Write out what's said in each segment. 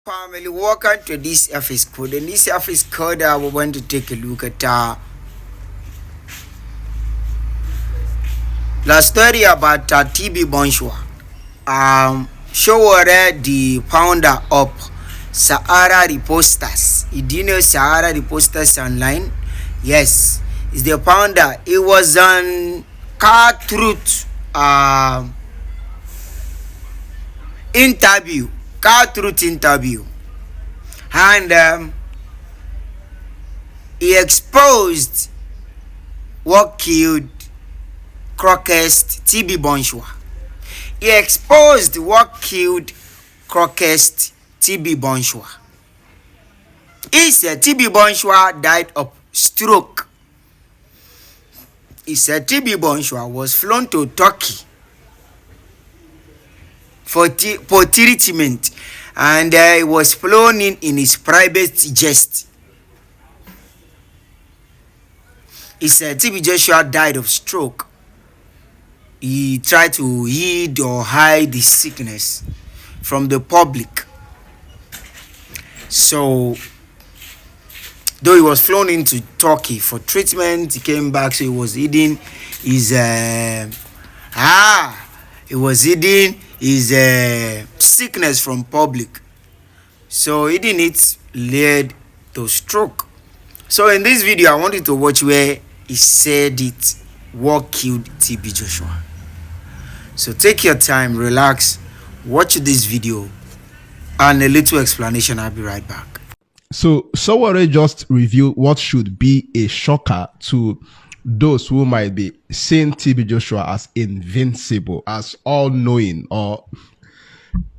Family, welcome to this office code. In this office code, we're going to take a look at the story about TB Bonshwa. Sowore, the founder of Sahara Reposters. You do know Sahara Reposters online? Yes, he's the founder. It was on Car Truth interview. Car Truth interview, and he exposed what killed Crocest TB Bonshwa. He exposed what killed Crocest TB Bonshwa. He said TB Bonshwa died of stroke. He said TB Bonshwa was flown to Turkey for treatment, and he was flown in his private jet. He said TB Joshua died of stroke. He tried to hide or hide the sickness from the public. So, though he was flown into Turkey for treatment, he came back, so he was hiding his sickness from public. So hiding it led to stroke. So in this video, I want you to watch where he said it, what killed TB Joshua. So take your time, relax, watch this video, and a little explanation. I'll be right back. So Sowore just revealed what should be a shocker to those who might be seeing TB Joshua as invincible, as all-knowing, or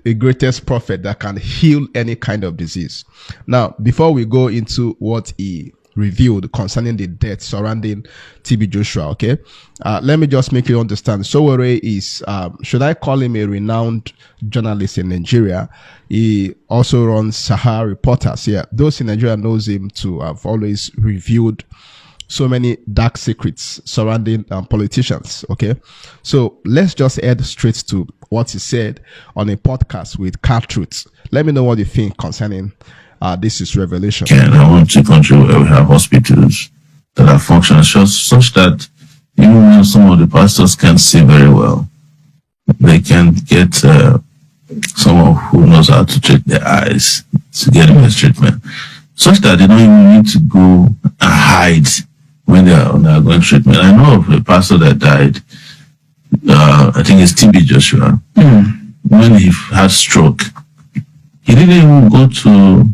a greatest prophet that can heal any kind of disease. Now, before we go into what he revealed concerning the death surrounding TB Joshua, okay, let me just make you understand. Sowore is, should I call him a renowned journalist in Nigeria? He also runs Sahara Reporters. Yeah, those in Nigeria knows him to have always revealed so many dark secrets surrounding politicians. Okay, so let's just head straight to what he said on a podcast with Car Truth. Let me know what you think concerning this is revelation. I want to country where we have hospitals that are functional such that even when some of the pastors can't see very well, they can get someone who knows how to treat their eyes to get them this treatment, such that they don't even need to go and hide when they are undergoing treatment. I know of a pastor that died, I think it's TB Joshua, when he had stroke. He didn't even go to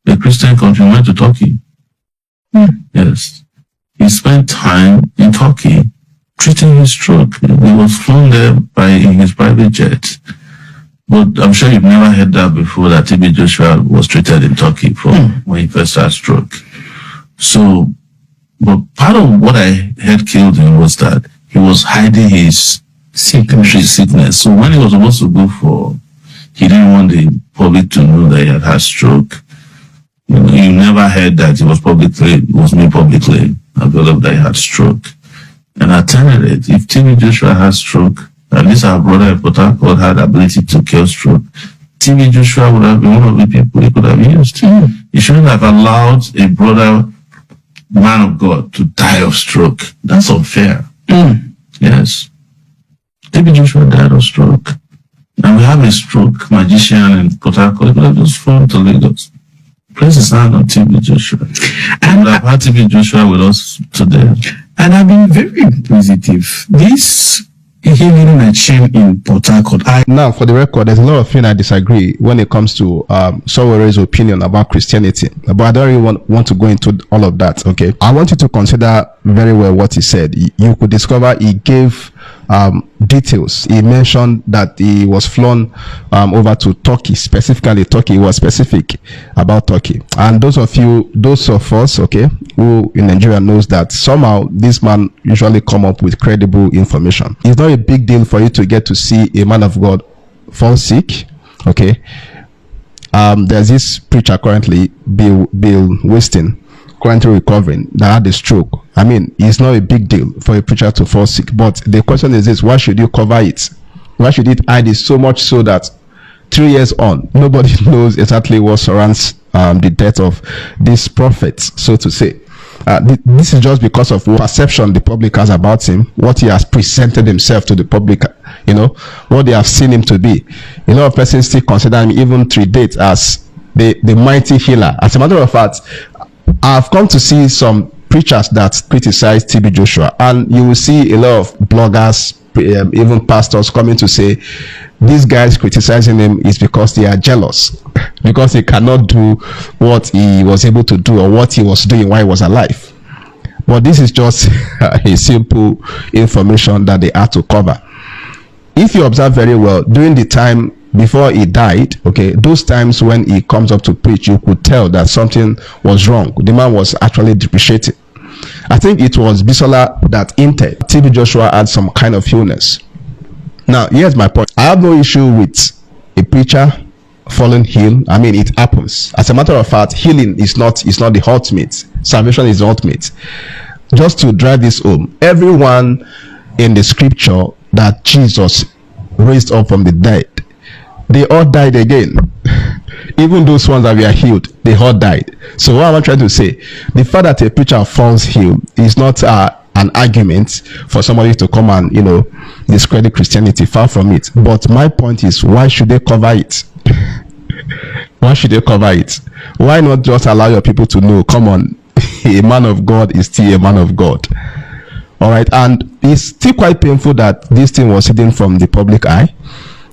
a Christian country, he went to Turkey. Yes. He spent time in Turkey treating his stroke. He was flown there in his private jet. But I'm sure you've never heard that before, that TB Joshua was treated in Turkey for when he first had stroke. So, but part of what I heard killed him was that he was hiding his sickness. So when he was supposed to go he didn't want the public to know that he had stroke. You never heard that it was made publicly available that he had stroke. And I tell you that if TB Joshua has stroke, at least our brother in Port Harcourt had the ability to cure stroke, TB Joshua would have been one of the people he could have used. He shouldn't have allowed a brother, man of God, to die of stroke. That's unfair. Yes. TB Joshua died of stroke. And we have a stroke magician in Port Harcourt. He could have just flown to Lagos. Place his hand on TB Joshua. And we have had TB Joshua with us today. And I've been very inquisitive. This healing machine in Port Harcourt. Now, for the record, there's a lot of things I disagree when it comes to Sowore's opinion about Christianity. But I don't really want to go into all of that, okay? I want you to consider very well what he said. You could discover he gave details. He mentioned that he was flown over to Turkey, specifically Turkey. He was specific about Turkey. And those of us, okay, who in Nigeria knows that somehow this man usually come up with credible information. It's not a big deal for you to get to see a man of God fall sick, okay? There's this preacher currently, Bill Weston, currently recovering, that had a stroke. I mean, it's not a big deal for a preacher to fall sick. But the question is this: why should you cover it? Why should it hide it so much so that 3 years on, nobody knows exactly what surrounds the death of this prophet, so to say. This is just because of what perception the public has about him, what he has presented himself to the public, what they have seen him to be. A lot of persons still consider him, even to date, as the mighty healer. As a matter of fact, I've come to see some preachers that criticize TB Joshua, and you will see a lot of bloggers, even pastors, coming to say these guys criticizing him is because they are jealous, because he cannot do what he was able to do or what he was doing while he was alive. But this is just a simple information that they had to cover. If you observe very well, during the time before he died, okay, those times when he comes up to preach, you could tell that something was wrong. The man was actually depreciating. I think it was Bisola that hinted TB Joshua had some kind of illness. Now, here's my point. I have no issue with a preacher falling ill. I mean, it happens. As a matter of fact, healing is not the ultimate. Salvation is the ultimate. Just to drive this home, everyone in the scripture that Jesus raised up from the dead, they all died again. Even those ones that were healed, they all died. So what am I trying to say? The fact that a preacher falls ill is not an argument for somebody to come and discredit Christianity. Far from it. But my point is, why should they cover it? Why should they cover it? Why not just allow your people to know, come on, a man of God is still a man of God? All right. And it's still quite painful that this thing was hidden from the public eye.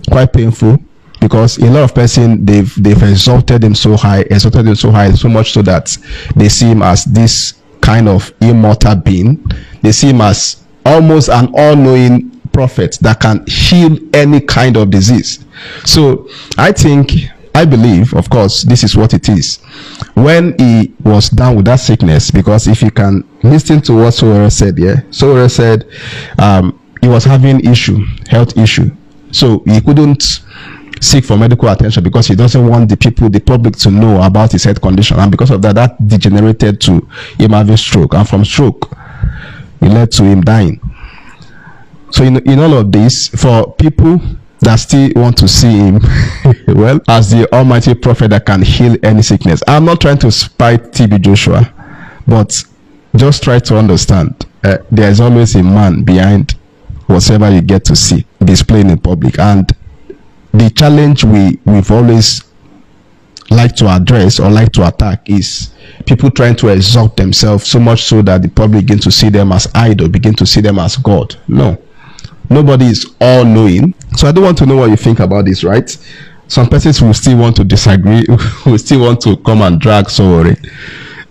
Quite painful, because a lot of persons, they've exalted him so high, so much so that they see him as this kind of immortal being. They see him as almost an all-knowing prophet that can heal any kind of disease. So I believe, of course, this is what it is. When he was down with that sickness, because if you can listen to what SOWORE said, SOWORE said he was having health issue. So he couldn't seek for medical attention because he doesn't want the public to know about his health condition. And because of that degenerated to him having stroke. And from stroke, it led to him dying. So in all of this, for people that still want to see him well, as the almighty prophet that can heal any sickness, I'm not trying to spite TB Joshua, but just try to understand there is always a man behind whatever you get to see displayed in public. And the challenge we've always like to address or like to attack is people trying to exalt themselves so much so that the public begin to see them as idol, begin to see them as God. No, nobody is all knowing. So I don't want to know what you think about this, right? Some persons will still want to disagree, will still want to come and drag SOWORE,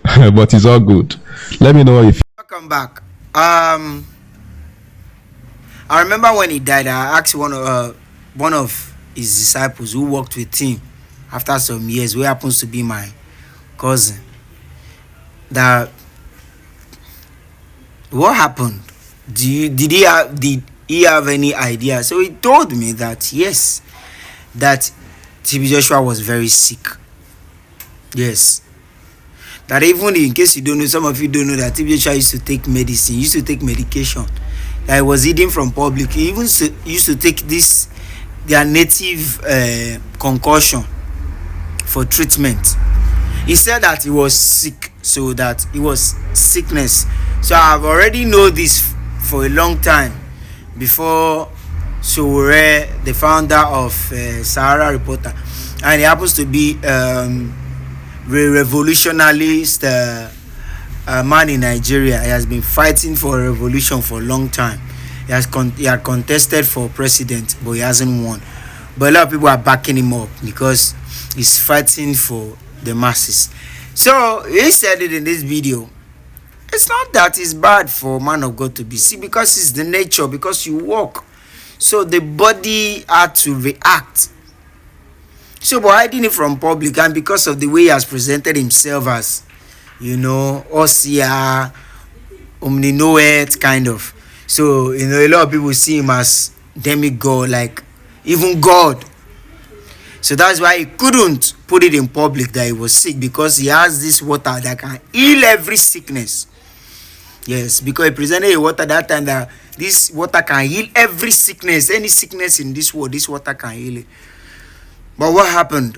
but it's all good. Let me know what you think. Welcome back. I remember when he died, I asked one of his disciples who worked with him after some years, who happens to be my cousin, that what happened? Did he have any idea? So he told me that yes, that TB Joshua was very sick. Yes. That even in case you don't know, some of you don't know that TB Joshua used to take medicine, used to take medication that was hidden from public. He even used to take their native concussion for treatment. He said that he was sick, so that it was sickness. So I've already know this for a long time before SOWORE, the founder of Sahara Reporter, and he happens to be revolutionalist man in Nigeria. He has been fighting for a revolution for a long time. He had contested for president, but he hasn't won. But a lot of people are backing him up because he's fighting for the masses. So he said it in this video. It's not that it's bad for man of God to be sick, because it's the nature, because you walk. So the body had to react. So by hiding it from public, and because of the way he has presented himself as, Osia, omni-knoweth kind of. So, a lot of people see him as demigod, like even God. So that's why he couldn't put it in public that he was sick, because he has this water that can heal every sickness. Yes, because he presented a water that time that this water can heal every sickness. Any sickness in this world, this water can heal it. But what happened?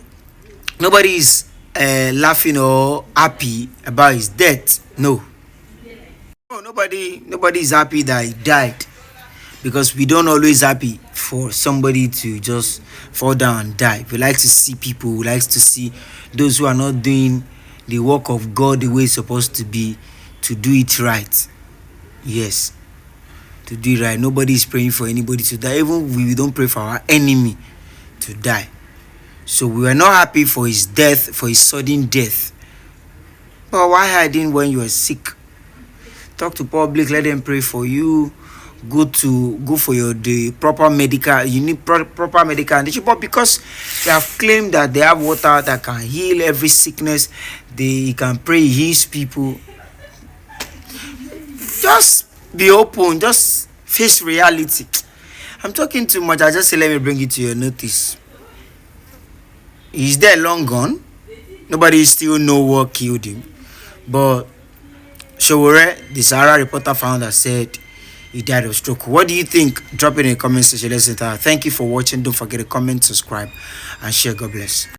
Nobody is laughing or happy about his death. No. No, nobody is happy that he died, because we don't always happy for somebody to just fall down and die. We like to see people, we like to see those who are not doing the work of God the way it's supposed to be, to do it right. Yes, to do it right. Nobody is praying for anybody to die. Even we don't pray for our enemy to die. So we were not happy for his death, for his sudden death. But why hiding when you are sick? Talk to public, let them pray for you. Go for the proper medical. You need proper medical attention. But because they have claimed that they have water that can heal every sickness, they can pray, heals people. Just be open. Just face reality. I'm talking too much. I just say let me bring it to your notice. He's there long gone. Nobody still know what killed him. But Sowore, the Sahara reporter founder, said he died of stroke. What do you think? Drop it in the comment section. Let's enter. Thank you for watching. Don't forget to comment, subscribe, and share. God bless.